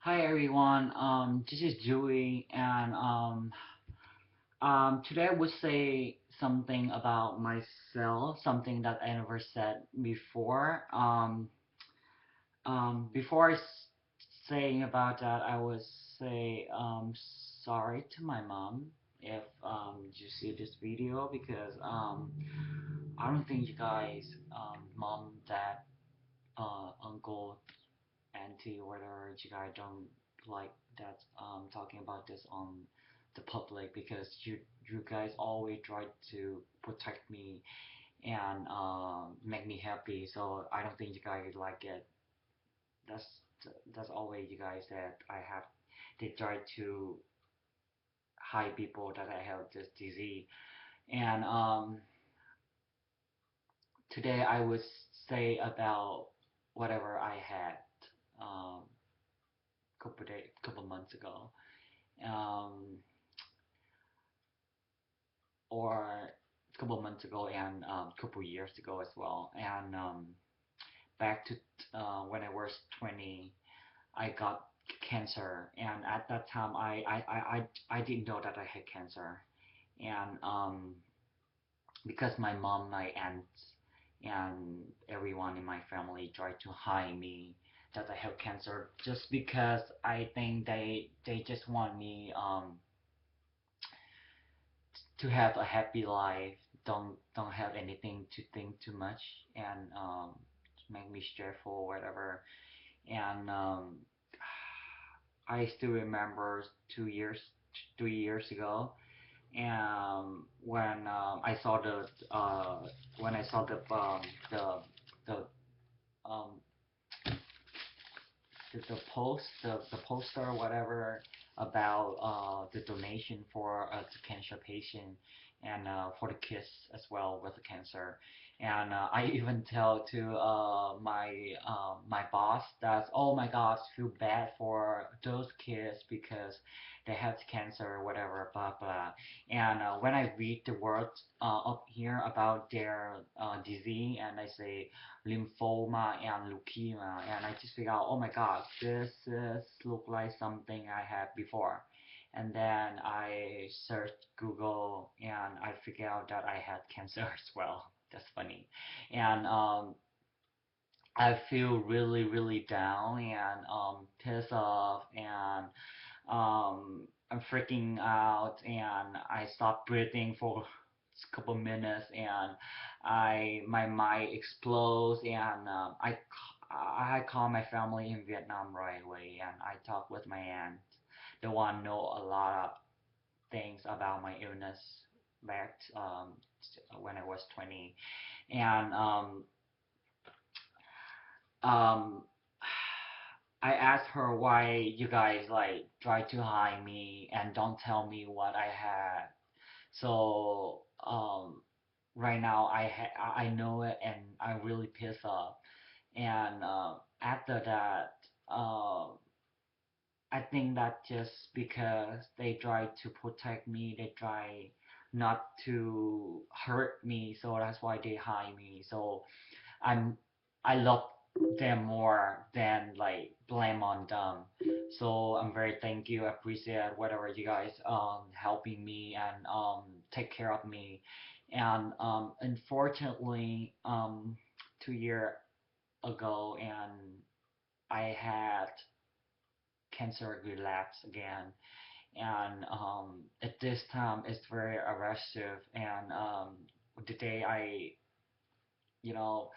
Hi everyone, this is Dewey, and today I would say something about myself, something that I never said before. Before saying about that, I would say sorry to my mom if you see this video because I don't think you guys, mom, dad, uncle, auntie, or whatever, you guys don't like that talking about this on the public because you guys always try to protect me and make me happy. So I don't think you guys like it. That's that's always you guys that I have. They try to hide people that I have this disease. And today I would say about whatever I had couple months ago. Um, or a couple months ago and a couple years ago as well. And back to when I was 20, I got cancer, and at that time, I didn't know that I had cancer, and because my mom, my aunts, and everyone in my family tried to hide me that I have cancer, just because I think they just want me to have a happy life, don't have anything to think too much, and make me stressful or whatever. And I still remember 2 years, 3 years ago, and I saw when I saw the the um the post the poster or whatever about the donation for the cancer patient and for the kids as well with the cancer. And I even tell to my boss that, oh my god, feel bad for those kids because they have cancer or whatever, blah blah. And when I read the words up here about their disease, and I say lymphoma and leukemia, and I just figure out, oh my god, this is look like something I had before. And then I searched Google and I figured out that I had cancer as well. That's funny. And I feel really, really down and pissed off, and I'm freaking out, and I stopped breathing for a couple minutes, and my mind explodes, and I call my family in Vietnam right away, and I talk with my aunt, the one know a lot of things about my illness back when I was 20, and um I asked her why you guys like try to hide me and don't tell me what I had. So right now I know it, and I'm really pissed off. And after that, um I think that just because they try to protect me, they try not to hurt me, so that's why they hide me. So I'm I love them more than like blame on them. So I'm very thank you, appreciate whatever you guys helping me and take care of me. And unfortunately 2 year ago, and I had cancer relapse again, and at this time it's very aggressive. And the day I, you know,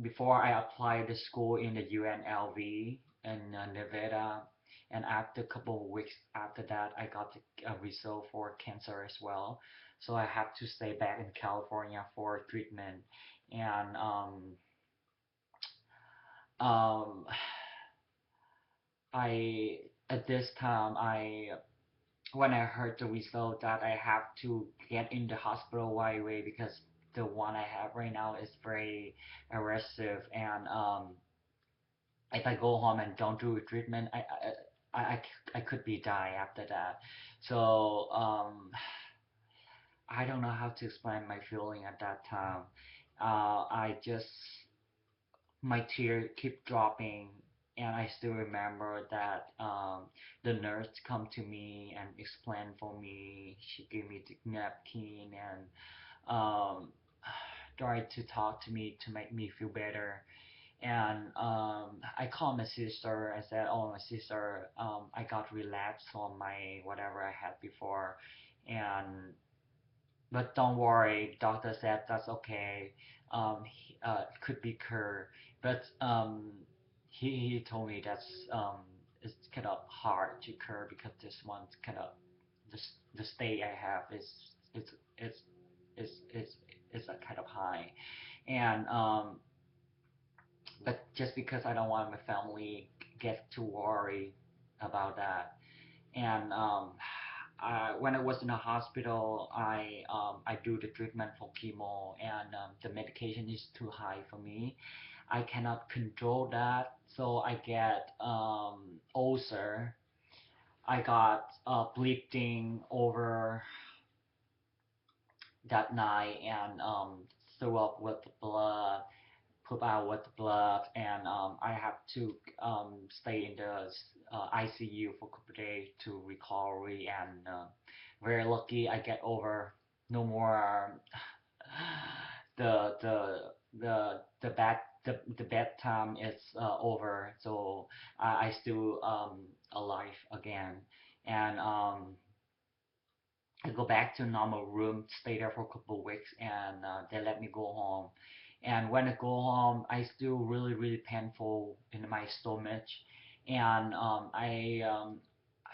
before I applied the school in the UNLV in Nevada, and after a couple of weeks after that, I got the result for cancer as well. So I have to stay back in California for treatment. And um, I at this time I when I heard the result that I have to get in the hospital right away because the one I have right now is very aggressive, and if I go home and don't do a treatment, I could be die after that. So I don't know how to explain my feeling at that time. I just my tear keep dropping, and I still remember that the nurse come to me and explain for me. She gave me the napkin and um, tried to talk to me to make me feel better. And I called my sister. I said, "Oh, my sister, I got relapse on my whatever I had before, and but don't worry, doctor said that's okay. It could be cured, but he told me that's it's kind of hard to cure because this one's kind of the state I have is it's it's it's a kind of high, and but just because I don't want my family get too worried about that, and when I was in the hospital, I do the treatment for chemo, and the medication is too high for me. I cannot control that, so I get ulcer. I got bleeding over that night and threw up with the blood, poop out with the blood, and I have to stay in the ICU for a couple of days to recovery. And very lucky I get over. No more the the the bad time is over. So I still alive again, and I go back to normal room, stay there for a couple of weeks, and they let me go home. And when I go home, I still really painful in my stomach, and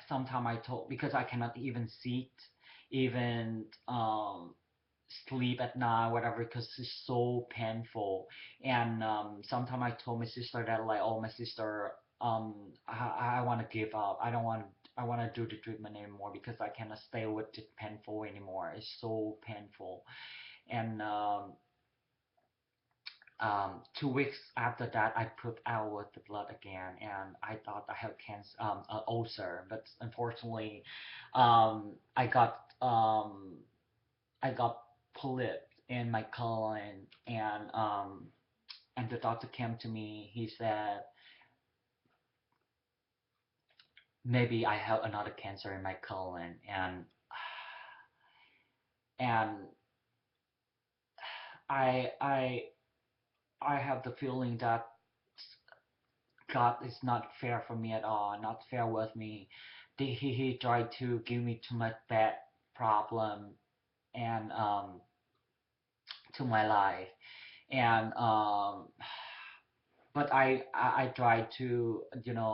sometimes I told because I cannot even sit, even sleep at night, whatever, because it's so painful. And sometimes I told my sister that like, oh, my sister, I want to give up. I don't want. I want to do the treatment anymore because I cannot stay with the painful anymore. It's so painful. And 2 weeks after that, I put out with the blood again, and I thought I had cancer, ulcer, but unfortunately, I got I got polyp in my colon, and the doctor came to me. He said maybe I have another cancer in my colon, and I I I have the feeling that God is not fair for me at all, not fair with me. He tried to give me too much bad problem and to my life, and but I try to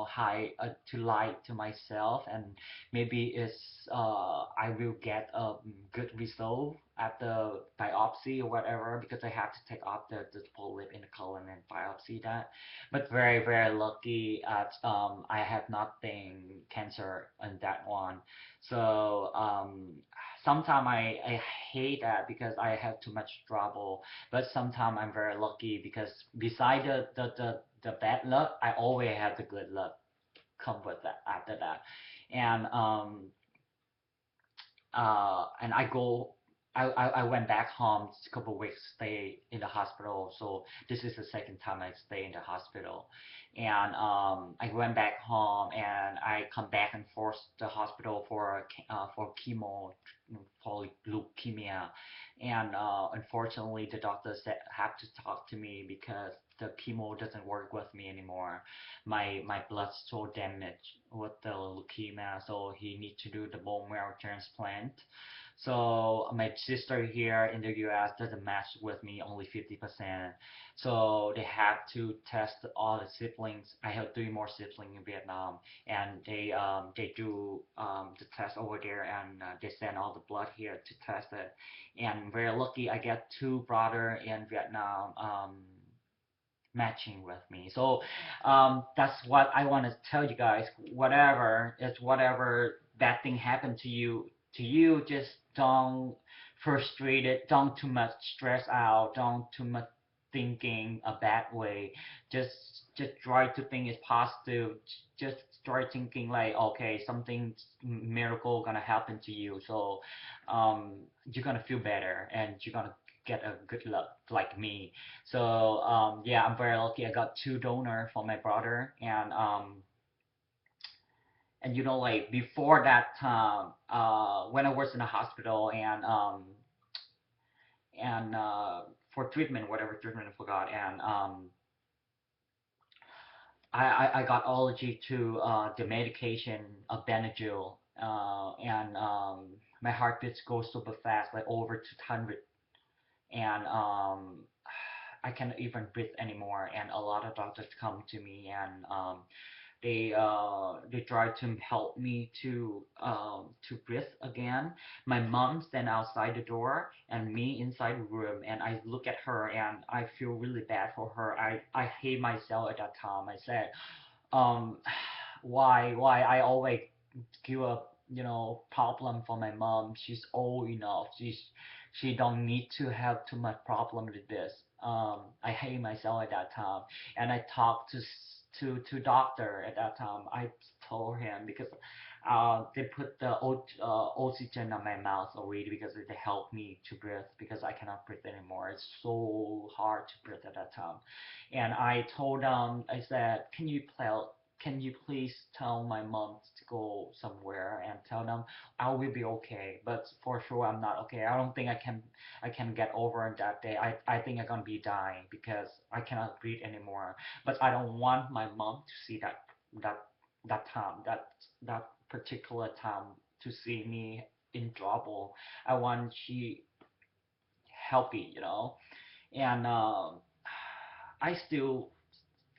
hide to lie to myself, and maybe it's I will get a good result at the biopsy or whatever because I have to take off the polyp in the colon and biopsy that. But very lucky at I have nothing cancer in that one. So sometimes I hate that because I have too much trouble, but sometimes I'm very lucky because beside the bad luck, I always have the good luck come with that after that. And and I went back home a couple of weeks, stay in the hospital. So this is the second time I stay in the hospital, and I went back home and I come back and forth the hospital for chemo, for leukemia, and unfortunately the doctor said have to talk to me because the chemo doesn't work with me anymore. My blood's so damaged with the leukemia, so he need to do the bone marrow transplant. So my sister here in the US doesn't match with me, only 50%. So they have to test all the siblings. I have three more siblings in Vietnam, and they do the test over there, and they send all the blood here to test it. And very lucky, I get two brother in Vietnam. Matching with me. So that's what I want to tell you guys. Whatever bad thing happened to you, just don't frustrate it. Don't too much stress out. Don't too much thinking a bad way. Just try to think is positive. Just try thinking like, okay, something miracle gonna happen to you. So you're gonna feel better and you're gonna get a good luck like me. So yeah, I'm very lucky. I got two donor for my brother, and you know, like before that time, when I was in the hospital and for treatment, whatever treatment I forgot, and I got allergy to the medication of Benadryl, and my heart beats go super fast, like over 200, and I cannot even breathe anymore. And a lot of doctors come to me, and they try to help me to breathe again. My mom stand outside the door and me inside the room, and I look at her and I feel really bad for her. I hate myself at that time. I said, um, why I always give a problem for my mom. She's old enough. She don't need to have too much problem with this. I hate myself at that time, and I talked to doctor at that time. I told him because they put the oxygen on my mouth already because they help me to breathe because I cannot breathe anymore. It's so hard to breathe at that time, and I told them, I said, can you please tell my mom to go somewhere and tell them I will be okay, but for sure I'm not okay. I don't think I can get over on that day. I think I'm gonna be dying because I cannot breathe anymore. But I don't want my mom to see that that time that particular time to see me in trouble. I want she healthy, and I still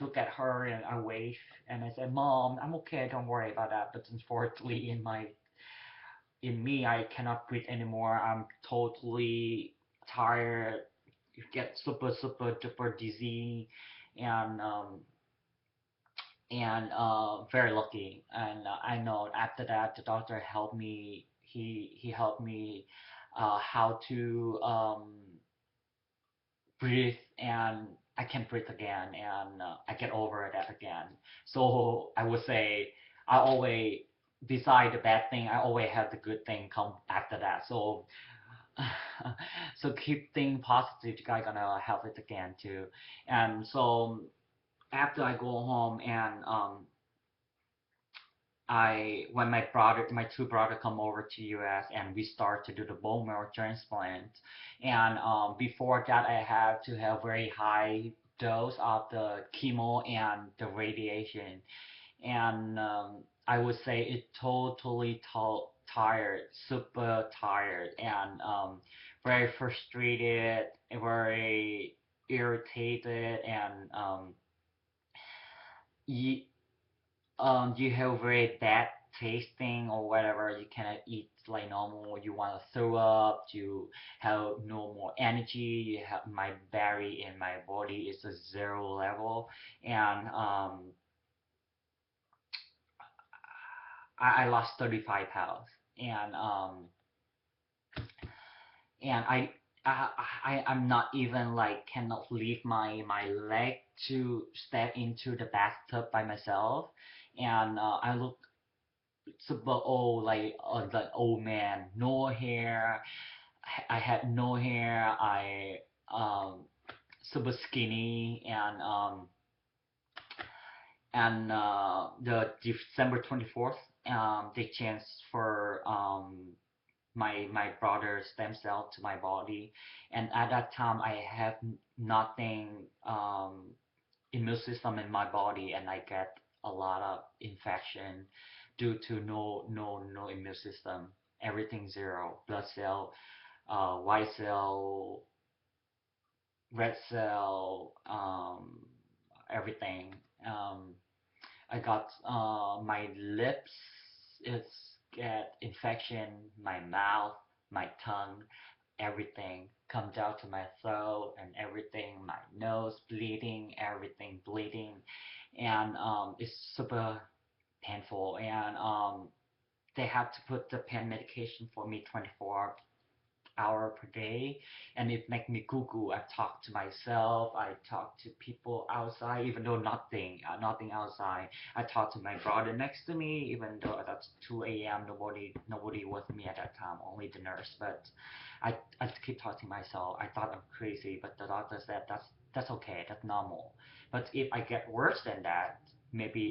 look at her and I wave and I said, "Mom, I'm okay. Don't worry about that." But unfortunately, in me, I cannot breathe anymore. I'm totally tired. Get super duper dizzy, and very lucky. And I know after that, the doctor helped me. He helped me how to breathe, and I can breathe again, and I get over that again. So I would say I always, beside the bad thing, I always have the good thing come after that. So so keep thinking positive, you guys gonna have it again too. And so after I go home and when my two brother come over to US and we start to do the bone marrow transplant, and before that I have to have very high dose of the chemo and the radiation, and I would say it totally tired, super tired, and very frustrated, very irritated, and you you have very bad tasting or whatever. You cannot eat like normal. You want to throw up. You have no more energy. You have my berry in my body is a zero level, and I lost 35 pounds, and and I'm not even like cannot leave my leg to step into the bathtub by myself, and I look super old, like the old man, no hair. I had no hair. I um super skinny, and the December 24th, they changed for my brother's stem cell to my body, and at that time I have nothing immune system in my body, and I get a lot of infection due to no immune system. Everything zero, blood cell, white cell, red cell, everything. Um, I got my lips is get infection, my mouth, my tongue, everything come down to my throat and everything, my nose bleeding, everything bleeding, and it's super painful. And they had to put the pain medication for me 24 hour per day, and it make me cuckoo. I talk to myself, I talk to people outside, even though nothing outside. I talk to my brother next to me, even though that's 2 a.m. Nobody with me at that time, only the nurse. But I keep talking to myself. I thought I'm crazy, but the doctor said that's okay, that's normal. But if I get worse than that, maybe